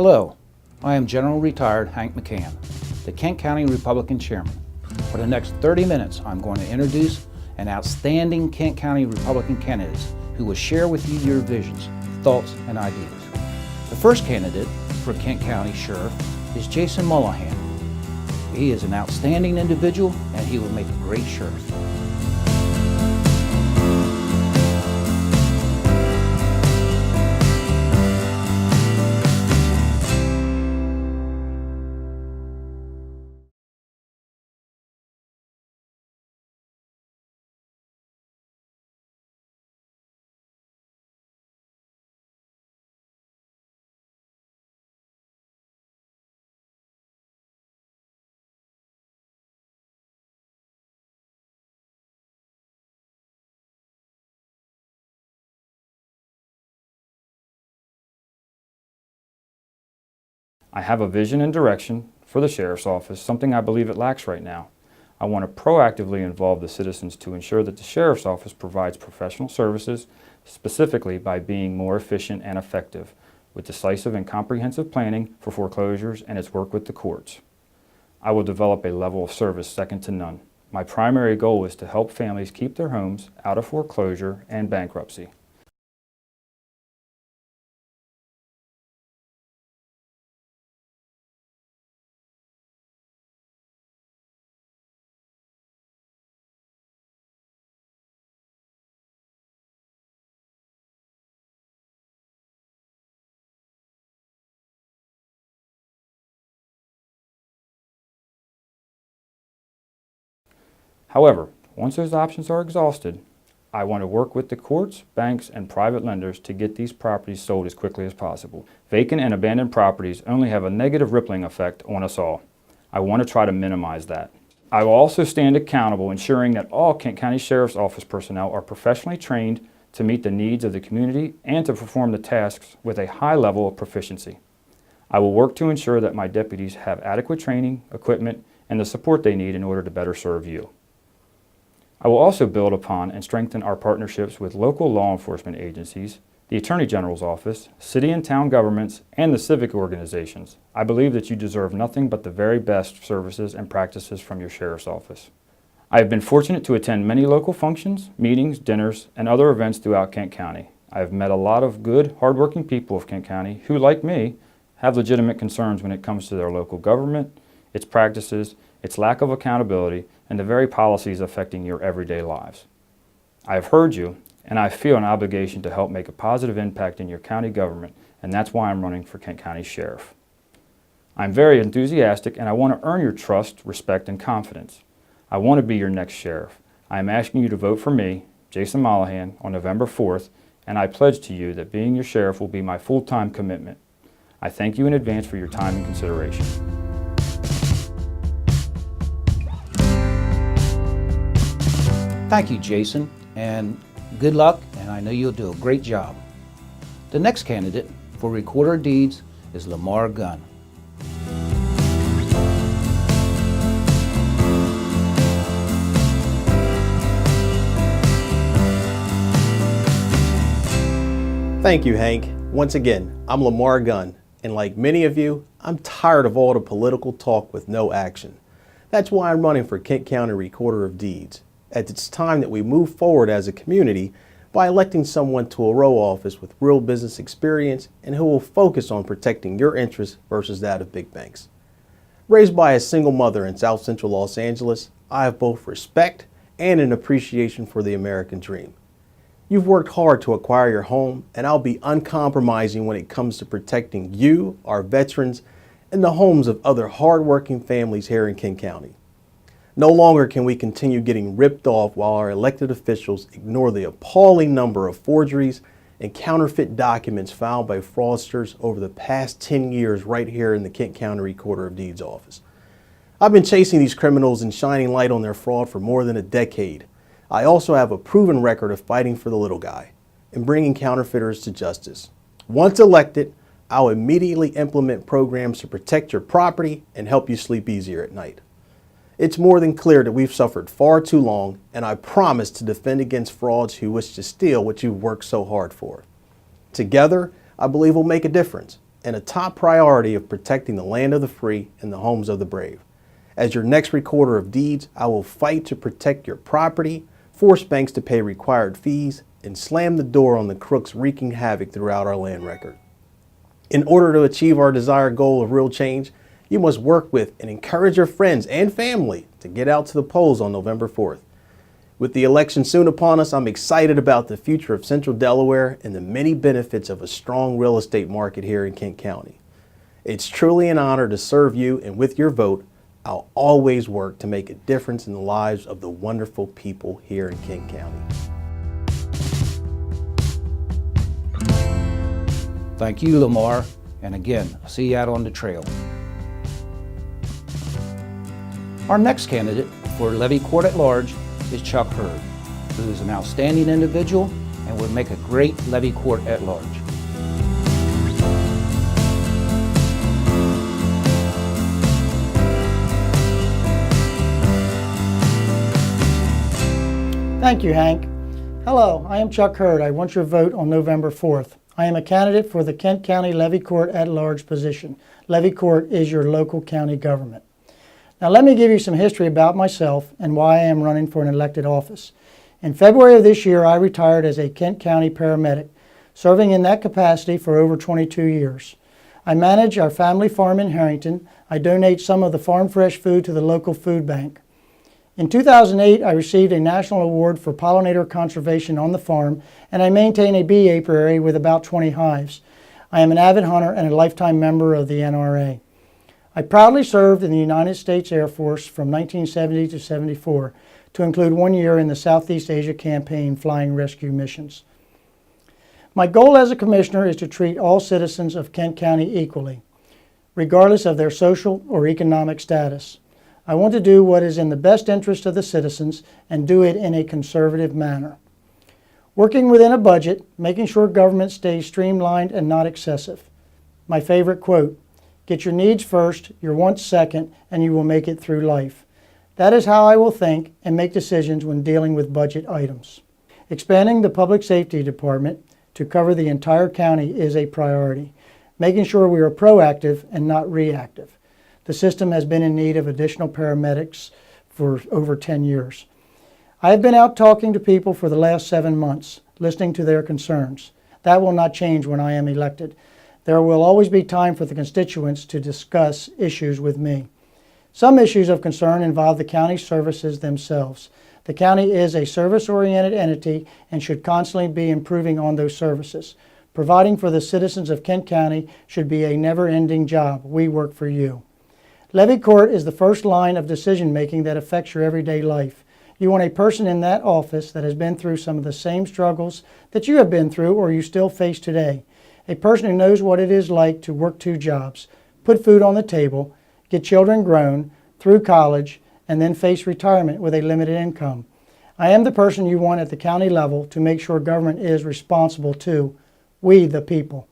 Hello, I am General Retired Hank McCann, the Kent County Republican Chairman. For the next 30 minutes, I'm going to introduce an outstanding Kent County Republican candidate who will share with you your visions, thoughts, and ideas. The first candidate for Kent County Sheriff is Jason Mullahan. He is an outstanding individual and he will make a great sheriff. I have a vision and direction for the Sheriff's Office, something I believe it lacks right now. I want to proactively involve the citizens to ensure that the Sheriff's Office provides professional services, specifically by being more efficient and effective, with decisive and comprehensive planning for foreclosures and its work with the courts. I will develop a level of service second to none. My primary goal is to help families keep their homes out of foreclosure and bankruptcy. However, once those options are exhausted, I want to work with the courts, banks, and private lenders to get these properties sold as quickly as possible. Vacant and abandoned properties only have a negative rippling effect on us all. I want to try to minimize that. I will also stand accountable, ensuring that all Kent County Sheriff's Office personnel are professionally trained to meet the needs of the community and to perform the tasks with a high level of proficiency. I will work to ensure that my deputies have adequate training, equipment, and the support they need in order to better serve you. I will also build upon and strengthen our partnerships with local law enforcement agencies, the Attorney General's office, city and town governments, and the civic organizations. I believe that you deserve nothing but the very best services and practices from your Sheriff's Office. I have been fortunate to attend many local functions, meetings, dinners, and other events throughout Kent County. I have met a lot of good, hardworking people of Kent County who, like me, have legitimate concerns when it comes to their local government, its practices, its lack of accountability, and the very policies affecting your everyday lives. I have heard you, and I feel an obligation to help make a positive impact in your county government, and that's why I'm running for Kent County Sheriff. I'm very enthusiastic, and I want to earn your trust, respect, and confidence. I want to be your next sheriff. I am asking you to vote for me, Jason Mullahan, on November 4th, and I pledge to you that being your sheriff will be my full-time commitment. I thank you in advance for your time and consideration. Thank you, Jason, and good luck, and I know you'll do a great job. The next candidate for Recorder of Deeds is Lamar Gunn. Thank you, Hank. Once again, I'm Lamar Gunn, and like many of you, I'm tired of all the political talk with no action. That's why I'm running for Kent County Recorder of Deeds. It's time that we move forward as a community by electing someone to a row office with real business experience and who will focus on protecting your interests versus that of big banks. Raised by a single mother in South Central Los Angeles, I have both respect and an appreciation for the American dream. You've worked hard to acquire your home, and I'll be uncompromising when it comes to protecting you, our veterans, and the homes of other hardworking families here in Kent County. No longer can we continue getting ripped off while our elected officials ignore the appalling number of forgeries and counterfeit documents found by fraudsters over the past 10 years right here in the Kent County Recorder of Deeds office. I've been chasing these criminals and shining light on their fraud for more than a decade. I also have a proven record of fighting for the little guy and bringing counterfeiters to justice. Once elected, I'll immediately implement programs to protect your property and help you sleep easier at night. It's more than clear that we've suffered far too long, and I promise to defend against frauds who wish to steal what you've worked so hard for. Together, I believe we'll make a difference. and a top priority of protecting the land of the free and the homes of the brave. As your next recorder of deeds, I will fight to protect your property, force banks to pay required fees, and slam the door on the crooks wreaking havoc throughout our land record. In order to achieve our desired goal of real change, you must work with and encourage your friends and family to get out to the polls on November 4th. With the election soon upon us, I'm excited about the future of Central Delaware and the many benefits of a strong real estate market here in Kent County. It's truly an honor to serve you, and with your vote, I'll always work to make a difference in the lives of the wonderful people here in Kent County. Thank you, Lamar, and again, I'll see you out on the trail. Our next candidate for Levy Court at Large is Chuck Hurd, who is an outstanding individual and would make a great Levy Court at Large. Thank you, Hank. Hello, I am Chuck Hurd. I want your vote on November 4th. I am a candidate for the Kent County Levy Court at Large position. Levy Court is your local county government. Now let me give you some history about myself and why I am running for an elected office. In February of this year, I retired as a Kent County paramedic, serving in that capacity for over 22 years. I manage our family farm in Harrington. I donate some of the farm fresh food to the local food bank. In 2008, I received a national award for pollinator conservation on the farm, and I maintain a bee apiary with about 20 hives. I am an avid hunter and a lifetime member of the NRA. I proudly served in the United States Air Force from 1970 to 74, to include 1 year in the Southeast Asia Campaign flying rescue missions. My goal as a commissioner is to treat all citizens of Kent County equally, regardless of their social or economic status. I want to do what is in the best interest of the citizens and do it in a conservative manner. Working within a budget, making sure government stays streamlined and not excessive. My favorite quote, "Get your needs first, your wants second, and you will make it through life." That is how I will think and make decisions when dealing with budget items. Expanding the Public Safety Department to cover the entire county is a priority, making sure we are proactive and not reactive. The system has been in need of additional paramedics for over 10 years. I have been out talking to people for the last 7 months, listening to their concerns. That will not change when I am elected. There will always be time for the constituents to discuss issues with me. Some issues of concern involve the county services themselves. The county is a service-oriented entity and should constantly be improving on those services. Providing for the citizens of Kent County should be a never-ending job. We work for you. Levy Court is the first line of decision-making that affects your everyday life. You want a person in that office that has been through some of the same struggles that you have been through or you still face today. A person who knows what it is like to work 2 jobs, put food on the table, get children grown, through college, and then face retirement with a limited income. I am the person you want at the county level to make sure government is responsible to we the people.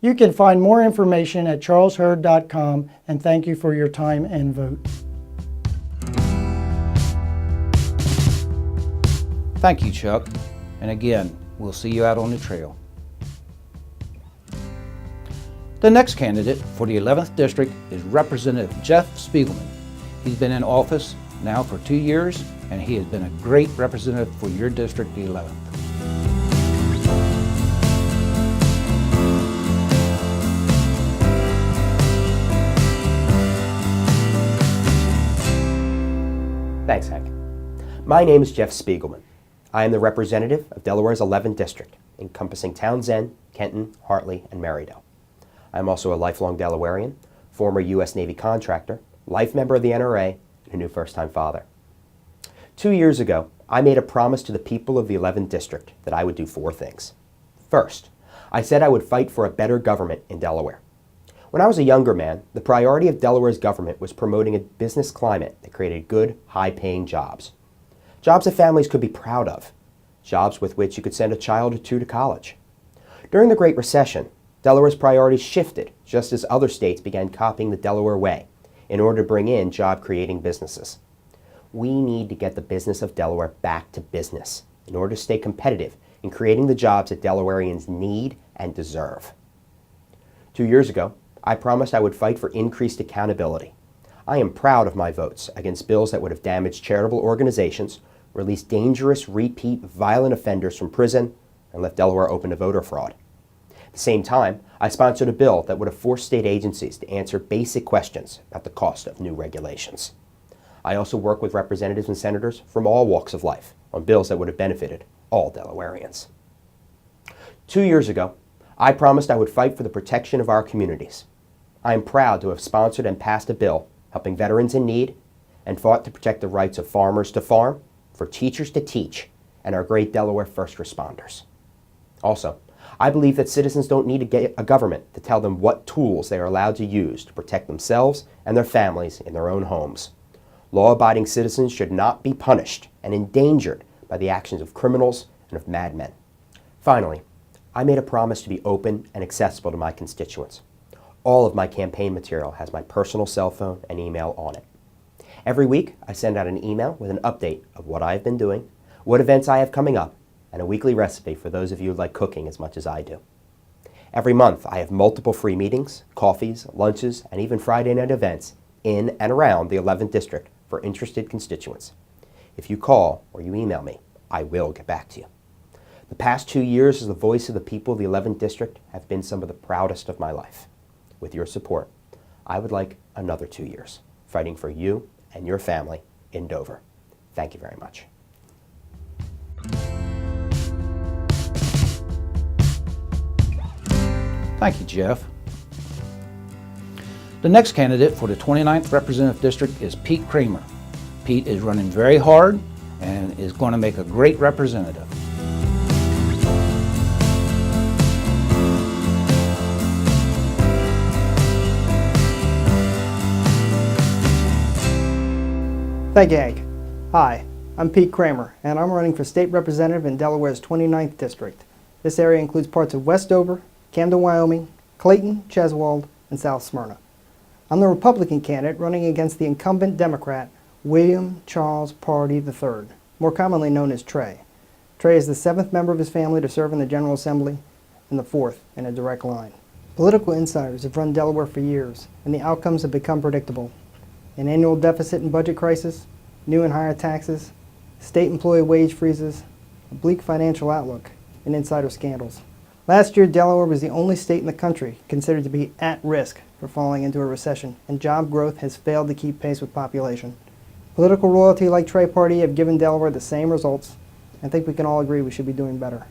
You can find more information at charleshurd.com, and thank you for your time and vote. Thank you, Chuck, and again, we'll see you out on the trail. The next candidate for the 11th District is Representative Jeff Spiegelman. He's been in office now for 2 years, and he has been a great representative for your district, the 11th. Thanks, Hank. My name is Jeff Spiegelman. I am the representative of Delaware's 11th District, encompassing Townsend, Kenton, Hartley, and Marydale. I am also a lifelong Delawarean, former U.S. Navy contractor, life member of the NRA, and a new first-time father. 2 years ago, I made a promise to the people of the 11th District that I would do 4 things. First, I said I would fight for a better government in Delaware. When I was a younger man, the priority of Delaware's government was promoting a business climate that created good, high-paying jobs. Jobs that families could be proud of. Jobs with which you could send a child or 2 to college. During the Great Recession, Delaware's priorities shifted just as other states began copying the Delaware way in order to bring in job-creating businesses. We need to get the business of Delaware back to business in order to stay competitive in creating the jobs that Delawareans need and deserve. 2 years ago, I promised I would fight for increased accountability. I am proud of my votes against bills that would have damaged charitable organizations, released dangerous, repeat, violent offenders from prison, and left Delaware open to voter fraud. At the same time, I sponsored a bill that would have forced state agencies to answer basic questions about the cost of new regulations. I also work with representatives and senators from all walks of life on bills that would have benefited all Delawareans. 2 years ago, I promised I would fight for the protection of our communities. I am proud to have sponsored and passed a bill helping veterans in need and fought to protect the rights of farmers to farm, for teachers to teach, and our great Delaware first responders. Also, I believe that citizens don't need a government to tell them what tools they are allowed to use to protect themselves and their families in their own homes. Law-abiding citizens should not be punished and endangered by the actions of criminals and of madmen. Finally, I made a promise to be open and accessible to my constituents. All of my campaign material has my personal cell phone and email on it. Every week, I send out an email with an update of what I have been doing, what events I have coming up, and a weekly recipe for those of you who like cooking as much as I do. Every month, I have multiple free meetings, coffees, lunches, and even Friday night events in and around the 11th District for interested constituents. If you call or you email me, I will get back to you. The past 2 years as the voice of the people of the 11th District have been some of the proudest of my life. With your support, I would like another 2 years fighting for you and your family in Dover. Thank you very much. Thank you, Jeff. The next candidate for the 29th Representative District is Pete Kramer. Pete is running very hard and is going to make a great representative. Thank you, Hank. Hi, I'm Pete Kramer, and I'm running for state representative in Delaware's 29th District. This area includes parts of West Dover, Camden, Wyoming, Clayton, Cheswold, and South Smyrna. I'm the Republican candidate running against the incumbent Democrat, William Charles Pardee III, more commonly known as Trey. Trey is the 7th member of his family to serve in the General Assembly and the 4th in a direct line. Political insiders have run Delaware for years, and the outcomes have become predictable. An annual deficit and budget crisis, new and higher taxes, state employee wage freezes, a bleak financial outlook, and insider scandals. Last year, Delaware was the only state in the country considered to be at risk for falling into a recession, and job growth has failed to keep pace with population. Political royalty like Trey Pardee have given Delaware the same results. I think we can all agree we should be doing better.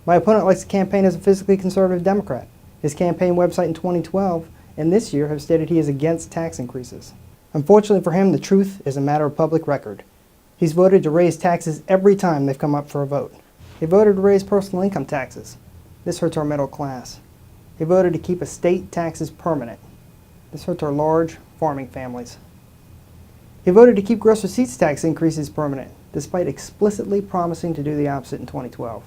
My opponent likes to campaign as a fiscally conservative Democrat. His campaign website in 2012 and this year have stated he is against tax increases. Unfortunately for him, the truth is a matter of public record. He's voted to raise taxes every time they've come up for a vote. He voted to raise personal income taxes. This hurts our middle class. He voted to keep estate taxes permanent. This hurts our large farming families. He voted to keep gross receipts tax increases permanent, despite explicitly promising to do the opposite in 2012.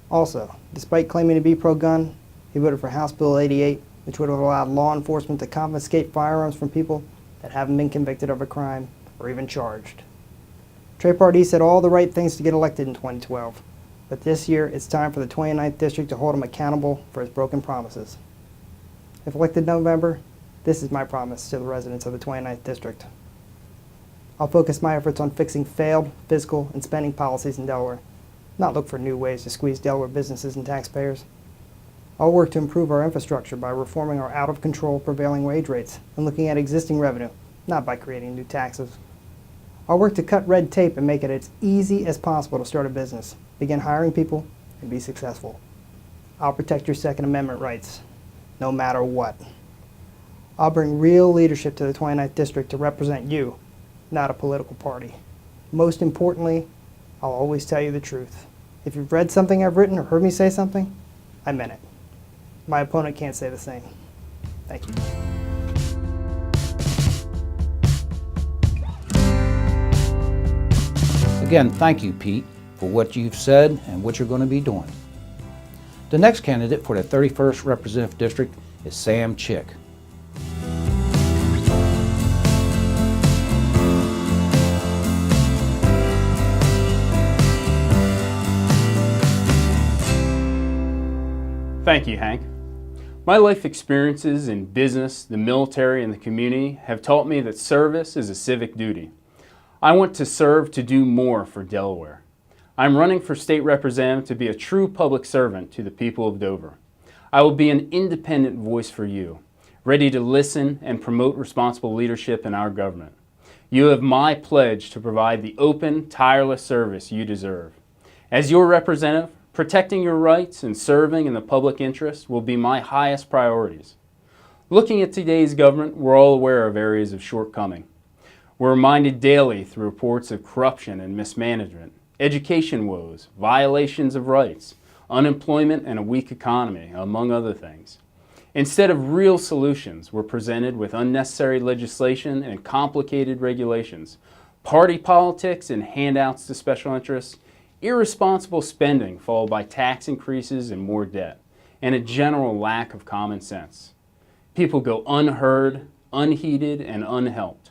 Also, despite claiming to be pro-gun, he voted for House Bill 88, which would have allowed law enforcement to confiscate firearms from people that haven't been convicted of a crime or even charged. Trey Pardee said all the right things to get elected in 2012, but this year it's time for the 29th District to hold him accountable for his broken promises. If elected in November, this is my promise to the residents of the 29th District. I'll focus my efforts on fixing failed fiscal and spending policies in Delaware, not look for new ways to squeeze Delaware businesses and taxpayers. I'll work to improve our infrastructure by reforming our out-of-control prevailing wage rates and looking at existing revenue, not by creating new taxes. I'll work to cut red tape and make it as easy as possible to start a business, begin hiring people, and be successful. I'll protect your Second Amendment rights, no matter what. I'll bring real leadership to the 29th District to represent you, not a political party. Most importantly, I'll always tell you the truth. If you've read something I've written or heard me say something, I meant it. My opponent can't say the same. Thank you. Again, thank you, Pete, for what you've said and what you're going to be doing. The next candidate for the 31st Representative District is Sam Chick. Thank you, Hank. My life experiences in business, the military, and the community have taught me that service is a civic duty. I want to serve to do more for Delaware. I'm running for state representative to be a true public servant to the people of Dover. I will be an independent voice for you, ready to listen and promote responsible leadership in our government. You have my pledge to provide the open, tireless service you deserve. As your representative, protecting your rights and serving in the public interest will be my highest priorities. Looking at today's government, we're all aware of areas of shortcoming. We're reminded daily through reports of corruption and mismanagement, education woes, violations of rights, unemployment, and a weak economy, among other things. Instead of real solutions, we're presented with unnecessary legislation and complicated regulations, party politics and handouts to special interests, irresponsible spending followed by tax increases and more debt, and a general lack of common sense. People go unheard, unheeded, and unhelped.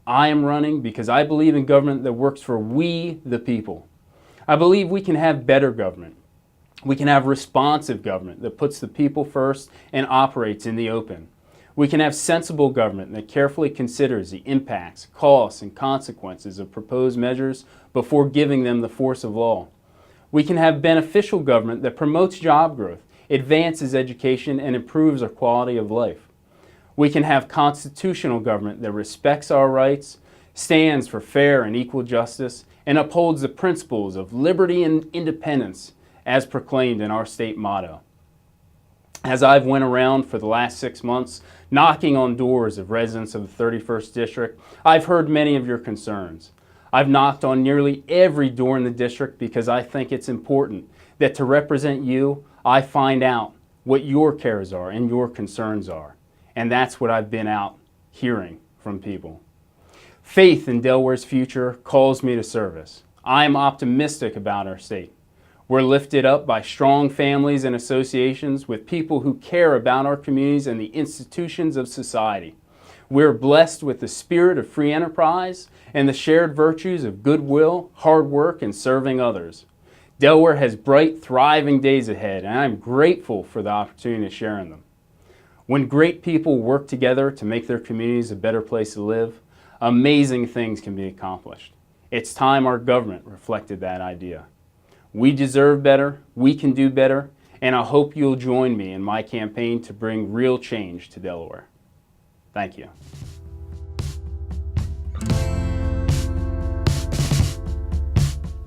I am running because I believe in government that works for we, the people. I believe we can have better government. We can have responsive government that puts the people first and operates in the open. We can have sensible government that carefully considers the impacts, costs, and consequences of proposed measures before giving them the force of law. We can have beneficial government that promotes job growth, advances education, and improves our quality of life. We can have constitutional government that respects our rights, stands for fair and equal justice, and upholds the principles of liberty and independence as proclaimed in our state motto. As I've went around for the last 6 months, knocking on doors of residents of the 31st District, I've heard many of your concerns. I've knocked on nearly every door in the district because I think it's important that to represent you, I find out what your cares are and your concerns are. And that's what I've been out hearing from people. Faith in Delaware's future calls me to service. I am optimistic about our state. We're lifted up by strong families and associations with people who care about our communities and the institutions of society. We're blessed with the spirit of free enterprise and the shared virtues of goodwill, hard work, and serving others. Delaware has bright, thriving days ahead, and I'm grateful for the opportunity to share in them. When great people work together to make their communities a better place to live, amazing things can be accomplished. It's time our government reflected that idea. We deserve better, we can do better, and I hope you'll join me in my campaign to bring real change to Delaware. Thank you.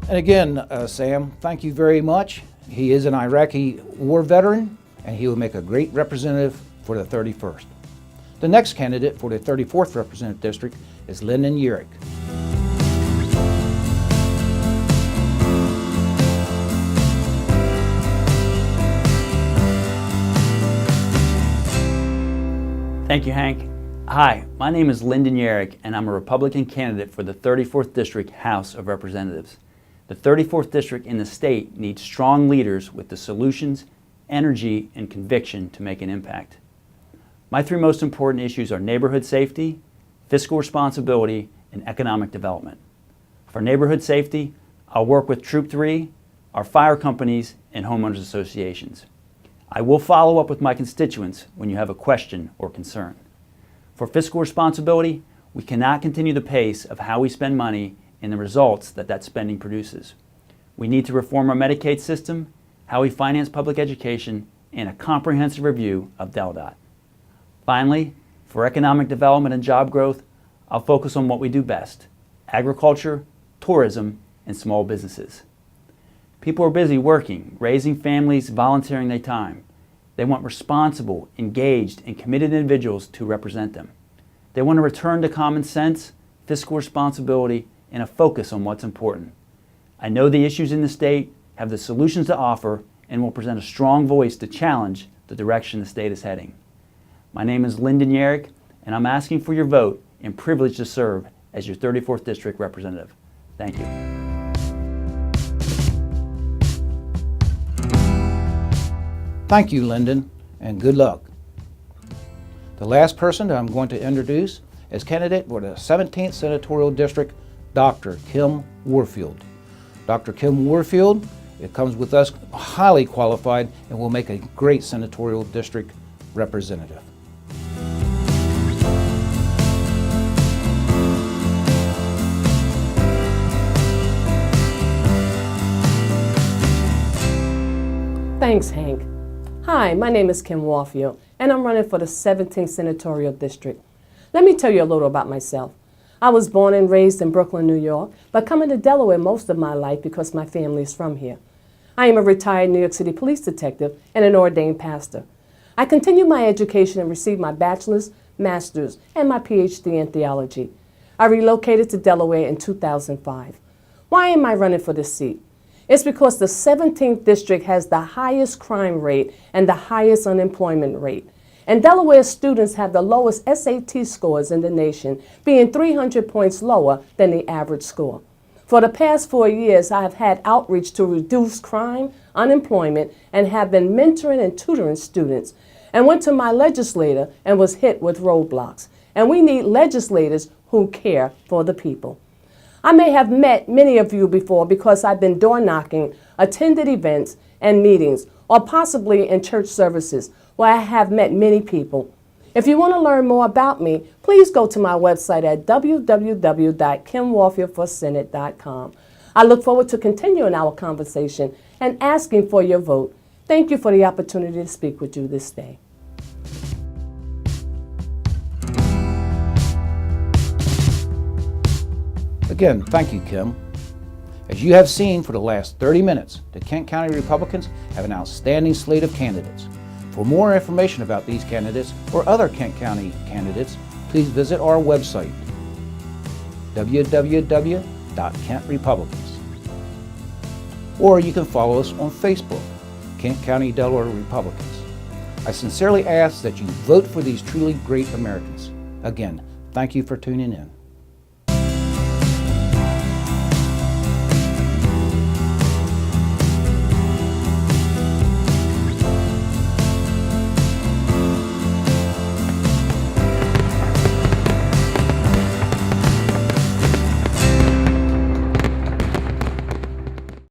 And again, Sam, thank you very much. He is an Iraqi war veteran, and he will make a great representative for the 31st. The next candidate for the 34th Representative District is Lyndon Yerrick. Thank you, Hank. Hi, my name is Lyndon Yerrick, and I'm a Republican candidate for the 34th District House of Representatives. The 34th District in the state needs strong leaders with the solutions, energy, and conviction to make an impact. My three most important issues are neighborhood safety, fiscal responsibility, and economic development. For neighborhood safety, I'll work with Troop 3, our fire companies, and homeowners associations. I will follow up with my constituents when you have a question or concern. For fiscal responsibility, we cannot continue the pace of how we spend money and the results that spending produces. We need to reform our Medicaid system, how we finance public education, and a comprehensive review of DelDOT. Finally, for economic development and job growth, I'll focus on what we do best: agriculture, tourism, and small businesses. People are busy working, raising families, volunteering their time. They want responsible, engaged, and committed individuals to represent them. They want to return to common sense, fiscal responsibility, and a focus on what's important. I know the issues in the state, have the solutions to offer, and will present a strong voice to challenge the direction the state is heading. My name is Lyndon Yerrick, and I'm asking for your vote and privilege to serve as your 34th District Representative. Thank you. Thank you, Lyndon, and good luck. The last person that I'm going to introduce is candidate for the 17th Senatorial District, Dr. Kim Warfield. Dr. Kim Warfield It comes with us highly qualified and will make a great senatorial district representative. Thanks, Hank. Hi, my name is Kim Warfield, and I'm running for the 17th Senatorial District. Let me tell you a little about myself. I was born and raised in Brooklyn, New York, but coming to Delaware most of my life because my family is from here. I am a retired New York City police detective and an ordained pastor. I continued my education and received my bachelor's, master's, and my PhD in theology. I relocated to Delaware in 2005. Why am I running for this seat? It's because the 17th district has the highest crime rate and the highest unemployment rate. And Delaware students have the lowest SAT scores in the nation, being 300 points lower than the average score. For the past 4 years, I have had outreach to reduce crime, unemployment, and have been mentoring and tutoring students, and went to my legislator and was hit with roadblocks. And we need legislators who care for the people. I may have met many of you before because I've been door knocking, attended events and meetings, or possibly in church services where I have met many people. If you want to learn more about me, please go to my website at www.kimwarfieldforsenate.com. I look forward to continuing our conversation and asking for your vote. Thank you for the opportunity to speak with you this day. Again, thank you, Kim. As you have seen for the last 30 minutes, the Kent County Republicans have an outstanding slate of candidates. For more information about these candidates or other Kent County candidates, please visit our website, www.kentrepublicans. Or you can follow us on Facebook, Kent County Delaware Republicans. I sincerely ask that you vote for these truly great Americans. Again, thank you for tuning in.